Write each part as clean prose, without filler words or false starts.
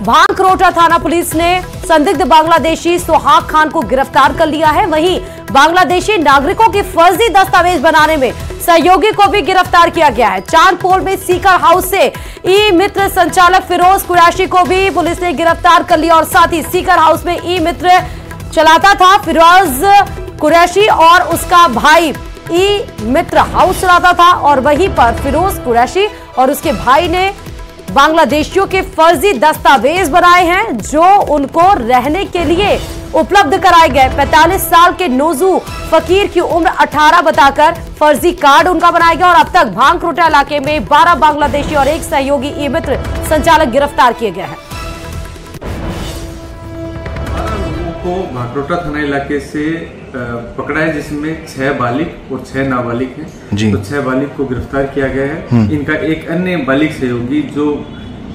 भांकरोटा थाना पुलिस ने संदिग्ध बांग्लादेशी सुहाग खान को गिरफ्तार कर लिया है। वहीं बांग्लादेशी नागरिकों के फर्जी दस्तावेज बनाने में सहयोगी को भी गिरफ्तार किया गया है। चांदपोल में सीकर हाउस से ई मित्र संचालक फिरोज कुरैशी को भी पुलिस ने गिरफ्तार कर लिया और साथ ही सीकर हाउस में ई मित्र चलाता था फिरोज कुरैशी और उसका भाई ई मित्र हाउस चलाता था और वहीं पर फिरोज कुरैशी और उसके भाई ने बांग्लादेशियों के फर्जी दस्तावेज बनाए हैं जो उनको रहने के लिए उपलब्ध कराए गए। 45 साल के नोजू फकीर की उम्र 18 बताकर फर्जी कार्ड उनका बनाया गया और अब तक भांकरोटा इलाके में 12 बांग्लादेशी और एक सहयोगी ई मित्र संचालक गिरफ्तार किए गए हैं। को भांकरोटा थाना इलाके से पकड़ा है, जिसमें 6 बालिग और 6 नाबालिग हैं। तो 6 बालिग को गिरफ्तार किया गया है। इनका एक अन्य बालिग सहयोगी जो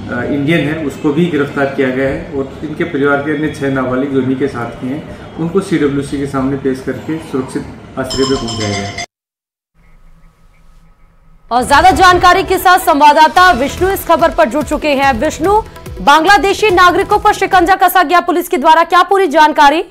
इंडियन है उसको भी गिरफ्तार किया गया है और इनके परिवार के अन्य 6 नाबालिग जो इन्हीं के साथ के हैं उनको CWC के सामने पेश करके सुरक्षित आश्रय में पहुंचाया गया है। और ज्यादा जानकारी के साथ संवाददाता विष्णु इस खबर पर जुड़ चुके हैं। विष्णु, बांग्लादेशी नागरिकों पर शिकंजा कसा गया पुलिस के द्वारा, क्या पूरी जानकारी?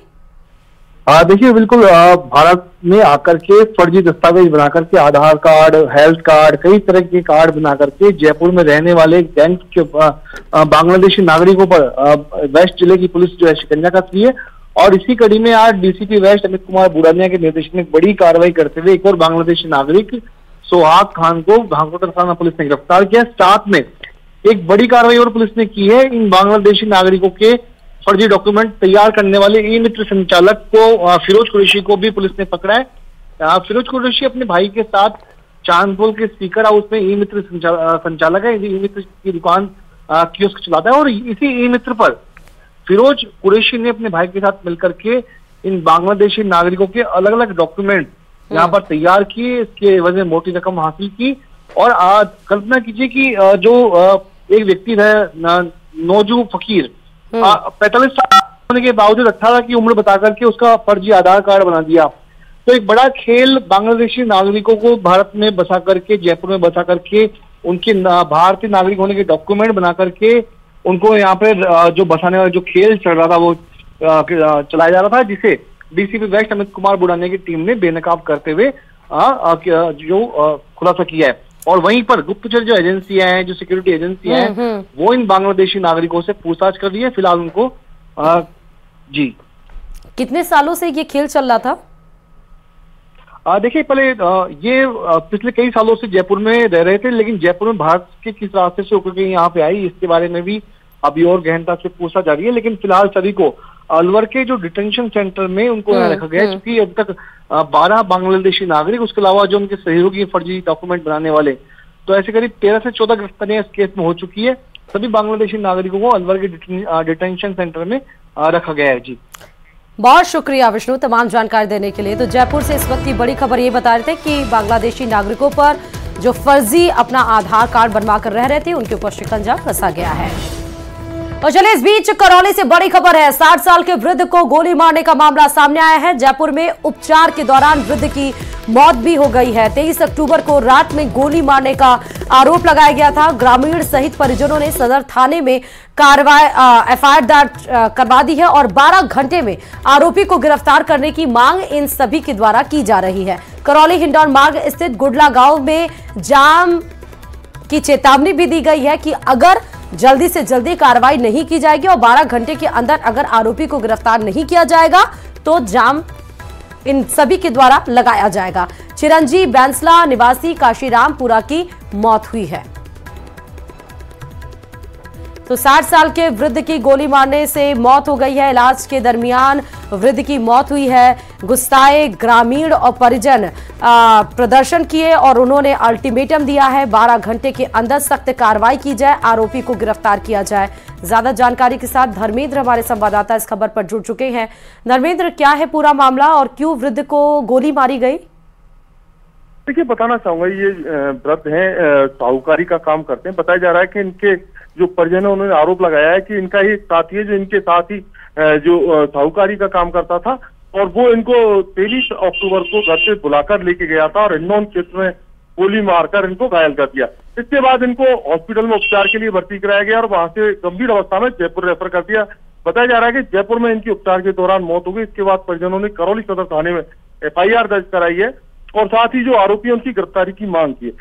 देखिए, बिल्कुल भारत में आकर के फर्जी दस्तावेज बना करके आधार कार्ड, हेल्थ कार्ड, कई तरह के कार्ड बना करके जयपुर में रहने वाले गैंग के बांग्लादेशी नागरिकों पर वेस्ट जिले की पुलिस जो है शिकंजा कस रही है। और इसी कड़ी में आज DCP वेस्ट अमित कुमार बुरानिया के निर्देशन में बड़ी कार्रवाई करते हुए एक और बांग्लादेशी नागरिक सुहाग खान को भांकरोटा थाना पुलिस ने गिरफ्तार किया। साथ में एक बड़ी कार्रवाई और पुलिस ने की है, इन बांग्लादेशी नागरिकों के फर्जी डॉक्यूमेंट तैयार करने वाले ई मित्र संचालक को फिरोज कुरैशी को भी पुलिस ने पकड़ा है। फिरोज कुरैशी अपने भाई के साथ चांदपोल के सीकर हाउस में ई मित्र संचालक है। ई मित्र की दुकान कियोस्क चलाता है और इसी ई मित्र पर फिरोज कुरैशी ने अपने भाई के साथ मिलकर के इन बांग्लादेशी नागरिकों के अलग अलग डॉक्यूमेंट यहाँ पर तैयार किए, इसके वजह मोटी रकम हासिल की। और कल्पना कीजिए कि जो एक व्यक्ति है नोजू फकीर 45 साल होने के बावजूद 18 की उम्र बता करके उसका फर्जी आधार कार्ड बना दिया। तो एक बड़ा खेल बांग्लादेशी नागरिकों को भारत में बसा करके, जयपुर में बसा करके, उनके भारतीय नागरिक होने के डॉक्यूमेंट बना करके उनको यहाँ पर जो बसाने वाला जो खेल चल रहा था वो चलाया जा रहा था, जिसे DCP वेस्ट अमित कुमार बुरानिया की टीम ने बेनकाब करते हुए जो खुलासा किया है। और वहीं पर गुप्तचर जो एजेंसियां हैं, जो सिक्योरिटी एजेंसियां हैं, वो इन बांग्लादेशी नागरिकों से पूछताछ कर रही है। फिलहाल उनको जी कितने सालों से ये खेल चल रहा था? देखिए, पहले ये पिछले कई सालों से जयपुर में रह रहे थे, लेकिन जयपुर में भारत के किस रास्ते से होकर के यहाँ पे आई, इसके बारे में भी अभी और गहनता से पूछा जा रही है। लेकिन फिलहाल सभी को अलवर के जो डिटेंशन सेंटर में उनको यहाँ रखा गया है, क्योंकि अब तक 12 बांग्लादेशी नागरिक, उसके अलावा जो उनके सहयोगी फर्जी डॉक्यूमेंट बनाने वाले, तो ऐसे करीब 13 से 14 गिरफ्तारियां इस केस में हो चुकी है। सभी बांग्लादेशी नागरिकों को अलवर के डिटेंशन सेंटर में रखा गया है। जी, बहुत शुक्रिया विष्णु तमाम जानकारी देने के लिए। तो जयपुर से इस वक्त की बड़ी खबर ये बता रहे थे कि बांग्लादेशी नागरिकों पर जो फर्जी अपना आधार कार्ड बनवा कर रह रहे थे उनके ऊपर शिकंजा कसा गया है। और चलिए, इस बीच करौली से बड़ी खबर है। 60 साल के वृद्ध को गोली मारने का मामला सामने आया है। जयपुर में उपचार के दौरान वृद्ध की मौत भी हो गई है। 23 अक्टूबर को रात में गोली मारने का आरोप लगाया गया था। ग्रामीण सहित परिजनों ने सदर थाने में FIR दर्ज करवा दी है और 12 घंटे में आरोपी को गिरफ्तार करने की मांग इन सभी के द्वारा की जा रही है। करौली हिंडौन मार्ग स्थित गुडला गांव में जाम की चेतावनी भी दी गई है कि अगर जल्दी से जल्दी कार्रवाई नहीं की जाएगी और 12 घंटे के अंदर अगर आरोपी को गिरफ्तार नहीं किया जाएगा तो जाम इन सभी के द्वारा लगाया जाएगा। चिरंजीव बैंसला निवासी काशीरामपुरा की मौत हुई है। तो 60 साल के वृद्ध की गोली मारने से मौत हो गई है। इलाज के दरमियान वृद्ध की मौत हुई है। गुस्साए ग्रामीण और परिजन प्रदर्शन किए और उन्होंने अल्टीमेटम दिया है 12 घंटे के अंदर सख्त कार्रवाई की जाए, आरोपी को गिरफ्तार किया जाए। ज्यादा जानकारी के साथ धर्मेंद्र हमारे संवाददाता इस खबर पर जुड़ चुके हैं। धर्मेंद्र, क्या है पूरा मामला और क्यों वृद्ध को गोली मारी गई? देखिए, बताना चाहूंगा, ये वृद्ध हैं, साहूकारी का काम करते हैं। बताया जा रहा है कि इनके जो परिजन है उन्होंने आरोप लगाया है कि इनका ही साथी है जो इनके साथ ही जो साहूकारी का काम करता था और वो इनको 23 अक्टूबर को घर से बुलाकर लेके गया था और हिंडौन क्षेत्र में गोली मारकर इनको घायल कर दिया। इसके बाद इनको हॉस्पिटल में उपचार के लिए भर्ती कराया गया और वहां से गंभीर अवस्था में जयपुर रेफर कर दिया। बताया जा रहा है कि जयपुर में इनकी उपचार के दौरान मौत हो गई। इसके बाद परिजनों ने करौली सदर थाने में FIR दर्ज कराई है और साथ ही जो आरोपी है उनकी गिरफ्तारी की मांग की है।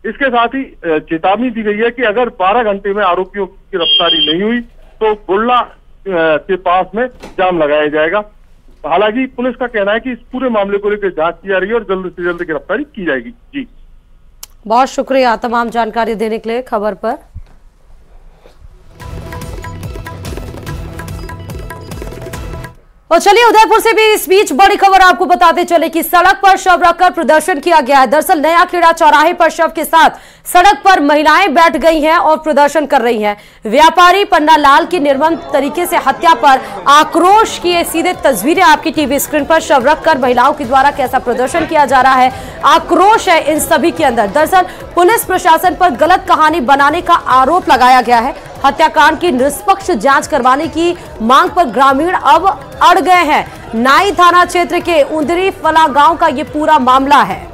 इसके साथ ही चेतावनी दी गई है कि अगर 12 घंटे में आरोपियों की गिरफ्तारी नहीं हुई तो बुर्ला के पास में जाम लगाया जाएगा। हालांकि पुलिस का कहना है कि इस पूरे मामले को लेकर जांच की जा रही है और जल्द से जल्द गिरफ्तारी की जाएगी। जी, बहुत शुक्रिया तमाम जानकारी देने के लिए खबर पर। और चलिए उदयपुर से भी इस बीच बड़ी खबर आपको बताते चले कि सड़क पर शव रखकर प्रदर्शन किया गया है। दरअसल नया खेड़ा चौराहे पर शव के साथ सड़क पर महिलाएं बैठ गई हैं और प्रदर्शन कर रही हैं। व्यापारी पन्ना लाल की निर्मम तरीके से हत्या पर आक्रोश की ये सीधे तस्वीरें आपकी टीवी स्क्रीन पर। शव रखकर महिलाओं के द्वारा कैसा प्रदर्शन किया जा रहा है, आक्रोश है इन सभी के अंदर। दरअसल पुलिस प्रशासन पर गलत कहानी बनाने का आरोप लगाया गया है। हत्याकांड की निष्पक्ष जांच करवाने की मांग पर ग्रामीण अब अड़ गए हैं। नाई थाना क्षेत्र के उंदरी फला गांव का ये पूरा मामला है।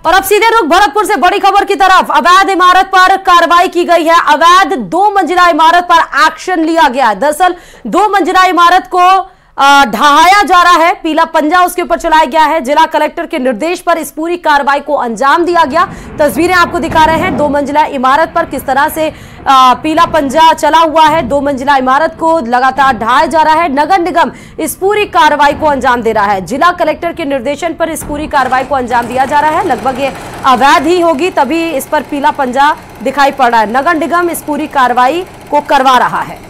और अब सीधे रुख भरतपुर से बड़ी खबर की तरफ। अवैध इमारत पर कार्रवाई की गई है। अवैध 2 मंजिला इमारत पर एक्शन लिया गया है। दरअसल 2 मंजिला इमारत को ढहाया जा रहा है, पीला पंजा उसके ऊपर चलाया गया है। जिला कलेक्टर के निर्देश पर इस पूरी कार्रवाई को अंजाम दिया गया। तस्वीरें आपको दिखा रहे हैं 2 मंजिला इमारत पर किस तरह से पीला पंजा चला हुआ है। 2 मंजिला इमारत को लगातार ढहाया जा रहा है। नगर निगम इस पूरी कार्रवाई को अंजाम दे रहा है। जिला कलेक्टर के निर्देशन पर इस पूरी कार्रवाई को अंजाम दिया जा रहा है। लगभग ये अवैध ही होगी, तभी इस पर पीला पंजा दिखाई पड़ रहा है। नगर निगम इस पूरी कार्रवाई को करवा रहा है।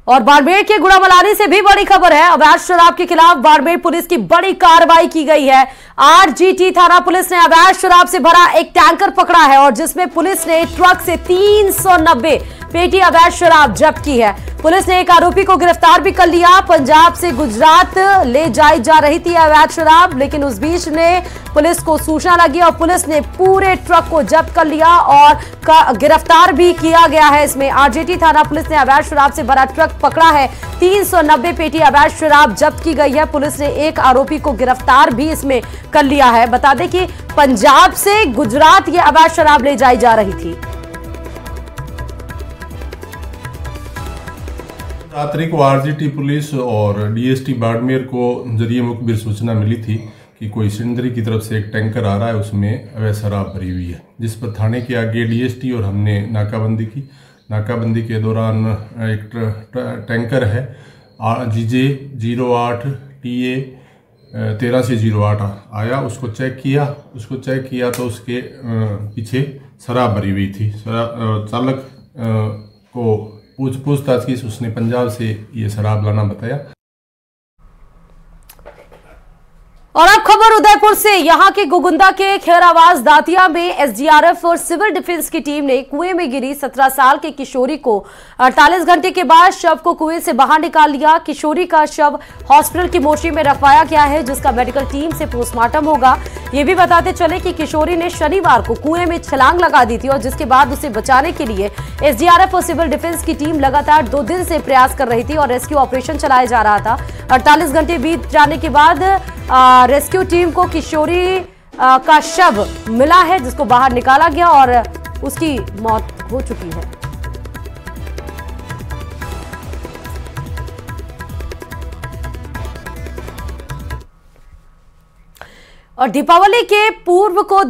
और बाड़मेर के गुड़ामलानी से भी बड़ी खबर है। अवैध शराब के खिलाफ बाड़मेर पुलिस की बड़ी कार्रवाई की गई है। RGT थाना पुलिस ने अवैध शराब से भरा एक टैंकर पकड़ा है और जिसमें पुलिस ने ट्रक से 390 पेटी अवैध शराब जब्त की है। पुलिस ने एक आरोपी को गिरफ्तार भी कर लिया। पंजाब से गुजरात ले जाई जा रही थी अवैध शराब, लेकिन उस बीच में पुलिस को सूचना लगी और पुलिस ने पूरे ट्रक को जब्त कर लिया और गिरफ्तार भी किया गया है। इसमें RGT थाना पुलिस ने अवैध शराब से भरा ट्रक पकड़ा है। 390 पेटी अवैध शराब जब्त की गई है। पुलिस ने एक आरोपी को गिरफ्तार भी इसमें कर लिया है। बता दें कि पंजाब से गुजरात ये अवैध शराब ले जाई जा रही थी। रात्रि को RGT पुलिस और DST बाड़मेर को जरिए मुखबिर सूचना मिली थी कि कोई सिंदरी की तरफ से एक टैंकर आ रहा है, उसमें अवैध शराब भरी हुई है, जिस पर थाने के आगे DST और हमने नाकाबंदी की। नाकाबंदी के दौरान एक टैंकर है GJ 08 TA 1308 आया, उसको चेक किया तो उसके पीछे शराब भरी हुई थी। चालक को पूछताछ की, उसने पंजाब से ये शराब लाना बताया। और अब खबर उदयपुर से। यहां के गुगुंदा के खैरावास दातिया में SDRF और सिविल डिफेंस की टीम ने कुएं में गिरी 17 साल के किशोरी को 48 घंटे के बाद शव को कुएं से बाहर निकाल लिया। किशोरी का शव हॉस्पिटल की मोर्चरी में रखवाया गया है, जिसका मेडिकल टीम से पोस्टमार्टम होगा। ये भी बताते चले कि किशोरी ने शनिवार को कुएं में छलांग लगा दी थी और जिसके बाद उसे बचाने के लिए SDRF और सिविल डिफेंस की टीम लगातार 2 दिन से प्रयास कर रही थी और रेस्क्यू ऑपरेशन चलाया जा रहा था। 48 घंटे बीत जाने के बाद रेस्क्यू टीम को किशोरी का शव मिला है, जिसको बाहर निकाला गया और उसकी मौत हो चुकी है। और दीपावली के पर्व को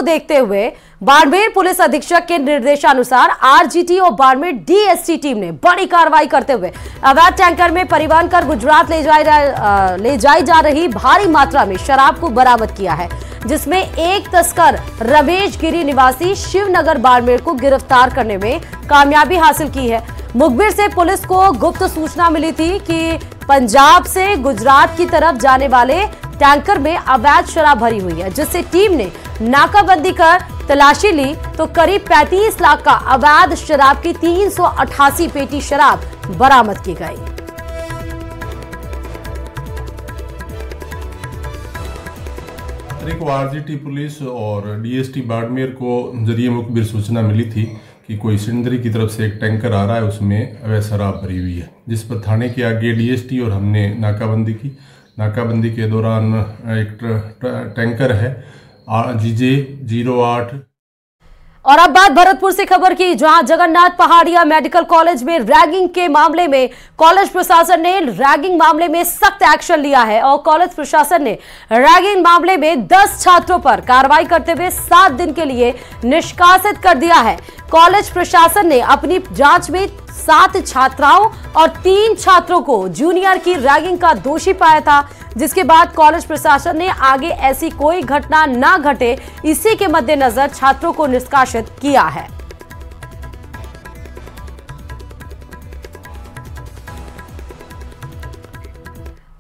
देखते हुए बाड़मेर पुलिस अधीक्षक के निर्देशानुसार RGT और बाड़मेर DST टीम ने बड़ी कार्रवाई करते हुए अवैध टैंकर में परिवहन कर गुजरात ले जाई जा रही भारी मात्रा में शराब को बरामद किया है, जिसमें एक तस्कर रमेश गिरी निवासी शिवनगर बाड़मेर को गिरफ्तार करने में कामयाबी हासिल की है। मुखबिर से पुलिस को गुप्त सूचना मिली थी कि पंजाब से गुजरात की तरफ जाने वाले टैंकर में अवैध शराब भरी हुई है, जिससे टीम ने नाकाबंदी कर तलाशी ली तो करीब 35 लाख का अवैध शराब की 388 पेटी शराब बरामद की गई। को आरजीटी पुलिस और डीएसटी बाड़मेर को जरिए मुखबिर सूचना मिली थी कि कोई सिंदरी की तरफ से एक टैंकर आ रहा है, उसमें अवैध शराब भरी हुई है, जिस पर थाने के आगे डीएसटी और हमने नाकाबंदी की। नाकाबंदी के दौरान एक टैंकर है GJ 08। और अब बात भरतपुर से खबर की, जहां जगन्नाथ पहाड़िया मेडिकल कॉलेज में रैगिंग के मामले में कॉलेज प्रशासन ने रैगिंग मामले में सख्त एक्शन लिया है और कॉलेज प्रशासन ने रैगिंग मामले में 10 छात्रों पर कार्रवाई करते हुए 7 दिन के लिए निष्कासित कर दिया है। कॉलेज प्रशासन ने अपनी जांच में 7 छात्राओं और 3 छात्रों को जूनियर की रैगिंग का दोषी पाया था, जिसके बाद कॉलेज प्रशासन ने आगे ऐसी कोई घटना न घटे इसी के मद्देनजर छात्रों को निष्कासित किया है।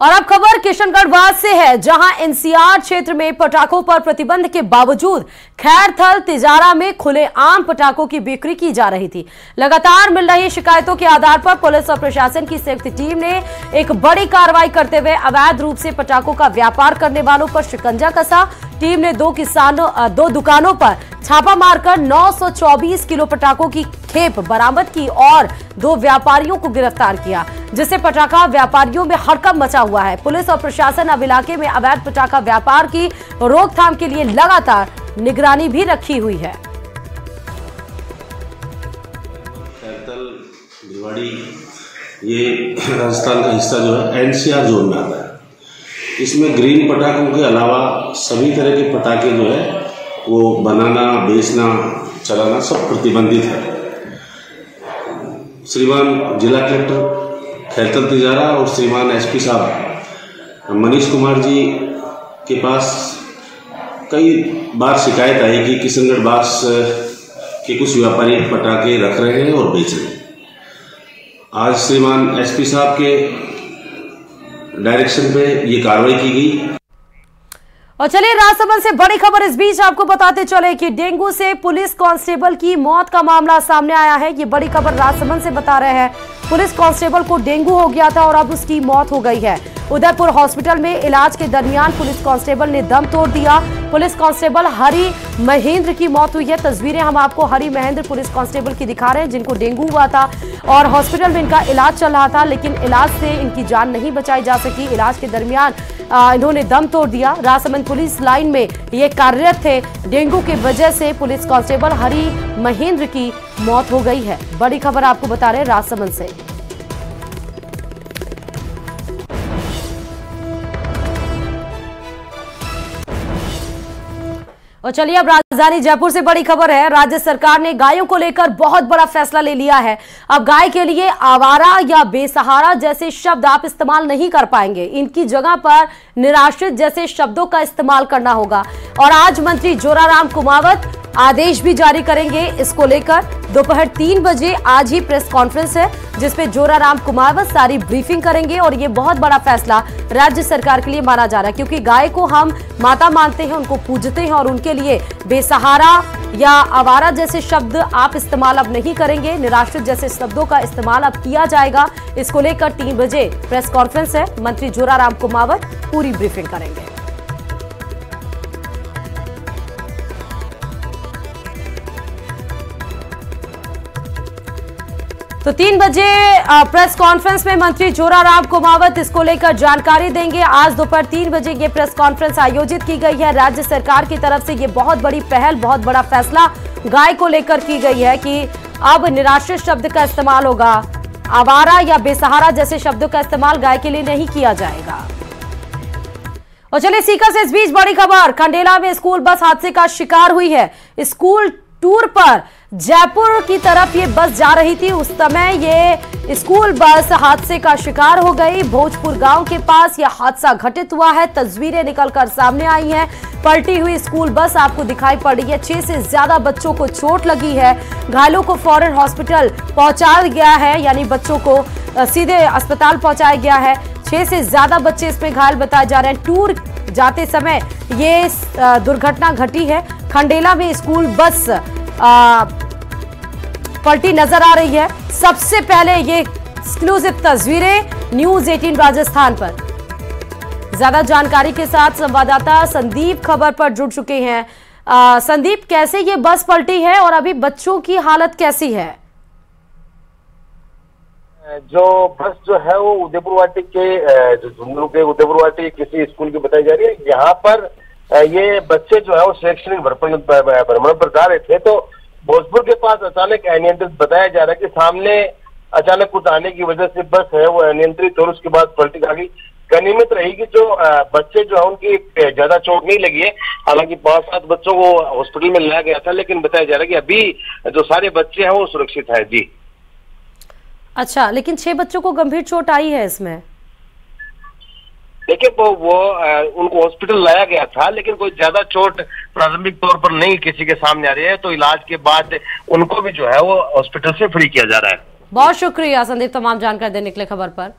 और अब खबर किशनगढ़ से है, जहां एनसीआर क्षेत्र में पटाखों पर प्रतिबंध के बावजूद खैरथल तिजारा में खुलेआम पटाखों की बिक्री की जा रही थी। लगातार मिल रही शिकायतों के आधार पर पुलिस और प्रशासन की संयुक्त टीम ने एक बड़ी कार्रवाई करते हुए अवैध रूप से पटाखों का व्यापार करने वालों पर शिकंजा कसा। टीम ने 2 दुकानों पर छापा मारकर 924 किलो पटाखों की खेप बरामद की और 2 व्यापारियों को गिरफ्तार किया, जिससे पटाखा व्यापारियों में हड़कंप मचा हुआ है। पुलिस और प्रशासन अब इलाके में अवैध पटाखा व्यापार की रोकथाम के लिए लगातार निगरानी भी रखी हुई है। ये राजस्थान का हिस्सा जो है एनसीआर जोन में आता है। इसमें ग्रीन पटाखों के अलावा सभी तरह के पटाखे जो है वो बनाना, बेचना, चलाना सब प्रतिबंधित है। श्रीमान जिला कलेक्टर खैरथल तिजारा और श्रीमान एसपी साहब मनीष कुमार जी के पास कई बार शिकायत आई कि किशनगढ़ बास के कुछ व्यापारी पटाखे रख रहे हैं और बेच रहे हैं। आज श्रीमान एसपी साहब के डायरेक्शन पे ये कार्रवाई की गई। और चलिए राजसमंद से बड़ी खबर इस बीच आपको बताते चले कि डेंगू से पुलिस कांस्टेबल की मौत का मामला सामने आया है। ये बड़ी खबर राजसमंद से बता रहे हैं। पुलिस कांस्टेबल को डेंगू हो गया था और अब उसकी मौत हो गई है। उदयपुर हॉस्पिटल में इलाज के दरमियान पुलिस कांस्टेबल ने दम तोड़ दिया। पुलिस कांस्टेबल हरि महेंद्र की मौत हुई है। तस्वीरें हम आपको हरि महेंद्र पुलिस कांस्टेबल की दिखा रहे हैं, जिनको डेंगू हुआ था और हॉस्पिटल में इनका इलाज चल रहा था, लेकिन इलाज से इनकी जान नहीं बचाई जा सकी। इलाज के दरमियान इन्होंने दम तोड़ दिया। राजसमंद पुलिस लाइन में ये कार्यरत थे। डेंगू की वजह से पुलिस कांस्टेबल हरि महेंद्र की मौत हो गई है। बड़ी खबर आपको बता रहे हैं राजसमंद से। और चलिए अब राजधानी जयपुर से बड़ी खबर है। राज्य सरकार ने गायों को लेकर बहुत बड़ा फैसला ले लिया है। अब गाय के लिए आवारा या बेसहारा जैसे शब्द आप इस्तेमाल नहीं कर पाएंगे। इनकी जगह पर निराश्रित जैसे शब्दों का इस्तेमाल करना होगा। और आज मंत्री जोराराम कुमावत आदेश भी जारी करेंगे इसको लेकर। दोपहर 3 बजे आज ही प्रेस कॉन्फ्रेंस है, जिसपे जोराराम कुमावत सारी ब्रीफिंग करेंगे। और ये बहुत बड़ा फैसला राज्य सरकार के लिए माना जा रहा है, क्योंकि गाय को हम माता मानते हैं, उनको पूजते हैं और उनके लिए बेसहारा या आवारा जैसे शब्द आप इस्तेमाल अब नहीं करेंगे। निराश्रित जैसे शब्दों का इस्तेमाल अब किया जाएगा। इसको लेकर 3 बजे प्रेस कॉन्फ्रेंस है। मंत्री जोराराम कुमावत पूरी ब्रीफिंग करेंगे। तो 3 बजे प्रेस कॉन्फ्रेंस में मंत्री जोराराम कुमावत इसको लेकर जानकारी देंगे। आज दोपहर 3 बजे ये प्रेस कॉन्फ्रेंस आयोजित की गई है। राज्य सरकार की तरफ से ये बहुत बड़ी पहल, बहुत बड़ा फैसला गाय को लेकर की गई है कि अब निराश्रित शब्द का इस्तेमाल होगा। आवारा या बेसहारा जैसे शब्दों का इस्तेमाल गाय के लिए नहीं किया जाएगा। और चलिए सीकर से इस बीच बड़ी खबर, खंडेला में स्कूल बस हादसे का शिकार हुई है। स्कूल टूर पर जयपुर की तरफ ये बस जा रही थी, उस समय ये स्कूल बस हादसे का शिकार हो गई। भोजपुर गांव के पास यह हादसा घटित हुआ है। तस्वीरें निकलकर सामने आई हैं। पलटी हुई स्कूल बस आपको दिखाई पड़ रही है। 6 से ज्यादा बच्चों को चोट लगी है। घायलों को फौरन हॉस्पिटल पहुंचाया गया है, यानी बच्चों को सीधे अस्पताल पहुंचाया गया है। 6 से ज्यादा बच्चे इसमें घायल बताए जा रहे हैं। टूर जाते समय ये दुर्घटना घटी है। खंडेला में स्कूल बस पलटी नजर आ रही है। सबसे पहले ये एक्सक्लूसिव तस्वीरें न्यूज 18 राजस्थान पर। ज्यादा जानकारी के साथ संवाददाता संदीप खबर पर जुड़ चुके हैं। संदीप, कैसे ये बस पलटी है और अभी बच्चों की हालत कैसी है? जो बस जो है वो उदयपुर वाटी के जो झुंझुनू के उदयपुर वाटी किसी स्कूल की बताई जा रही है। यहाँ पर ये बच्चे जो है वो शैक्षणिक भ्रमण पर जा रहे थे, तो भोजपुर के पास अचानक अनियंत्रित बताया जा रहा है कि सामने अचानक कुछ आने की वजह से बस है वो अनियंत्रित और उसके बाद पलटी खा गई। गनीमत रही कि जो बच्चे जो है उनकी ज्यादा चोट नहीं लगी है। हालांकि 5-7 बच्चों को हॉस्पिटल में लाया गया था, लेकिन बताया जा रहा है कि अभी जो सारे बच्चे हैं वो सुरक्षित है। जी अच्छा, लेकिन 6 बच्चों को गंभीर चोट आई है इसमें। देखिए वो उनको हॉस्पिटल लाया गया था, लेकिन कोई ज्यादा चोट प्राथमिक तौर पर नहीं किसी के सामने आ रही है, तो इलाज के बाद उनको भी जो है वो हॉस्पिटल से फ्री किया जा रहा है। बहुत शुक्रिया संदीप तमाम जानकारी देने के लिए खबर पर।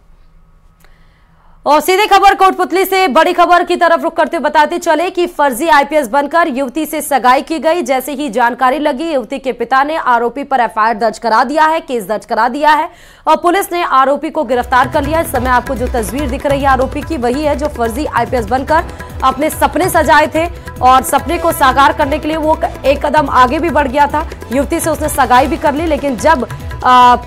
और सीधे खबर कोटपुतली से बड़ी खबर की तरफ रुख करते बताते चले कि फर्जी आईपीएस बनकर युवती से सगाई की गई। जैसे ही जानकारी लगी, युवती के पिता ने आरोपी पर एफआईआर दर्ज करा दिया है, केस दर्ज करा दिया है और पुलिस ने आरोपी को गिरफ्तार कर लिया। इस समय आपको जो तस्वीर दिख रही है आरोपी की, वही है जो फर्जी आईपीएस बनकर अपने सपने सजाए थे और सपने को साकार करने के लिए वो एक कदम आगे भी बढ़ गया था। युवती से उसने सगाई भी कर ली, लेकिन जब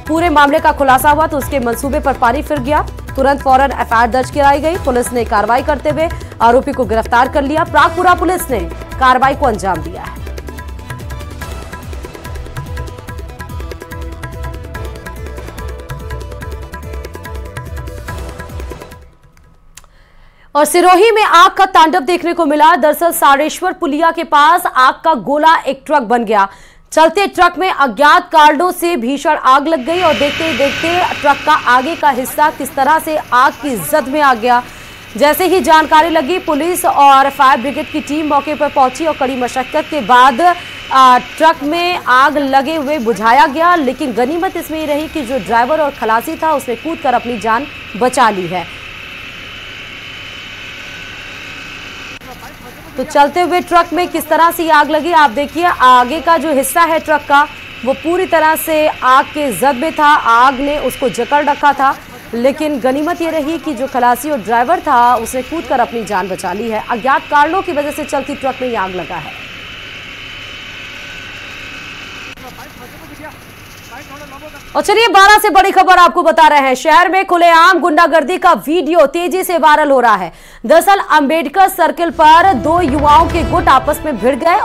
पूरे मामले का खुलासा हुआ तो उसके मंसूबे पर पानी फिर गया। तुरंत फौरन एफआईआर दर्ज कराई गई। पुलिस ने कार्रवाई करते हुए आरोपी को गिरफ्तार कर लिया। प्रागपुरा पुलिस ने कार्रवाई को अंजाम दिया है। और सिरोही में आग का तांडव देखने को मिला। दरअसल सारेश्वर पुलिया के पास आग का गोला एक ट्रक बन गया। चलते ट्रक में अज्ञात कारणों से भीषण आग लग गई और देखते ही देखते ट्रक का आगे का हिस्सा किस तरह से आग की जद में आ गया। जैसे ही जानकारी लगी, पुलिस और फायर ब्रिगेड की टीम मौके पर पहुंची और कड़ी मशक्कत के बाद ट्रक में आग लगे हुए बुझाया गया। लेकिन गनीमत इसमें ये रही कि जो ड्राइवर और खलासी था उसने कूदकर अपनी जान बचा ली है। तो चलते हुए ट्रक में किस तरह से आग लगी आप देखिए। आगे का जो हिस्सा है ट्रक का वो पूरी तरह से आग के जद में था। आग ने उसको जकड़ रखा था, लेकिन गनीमत ये रही कि जो खलासी और ड्राइवर था उसने कूदकर अपनी जान बचा ली है। अज्ञात कारणों की वजह से चलती ट्रक में आग लगा है। और चलिए 12 से बड़ी खबर आपको बता रहे हैं। शहर में खुलेआम गुंडागर्दी का वीडियो तेजी से वायरल हो रहा है। दरअसल अंबेडकर सर्किल पर 2 युवाओं के गुट आपस में भिड़ गए।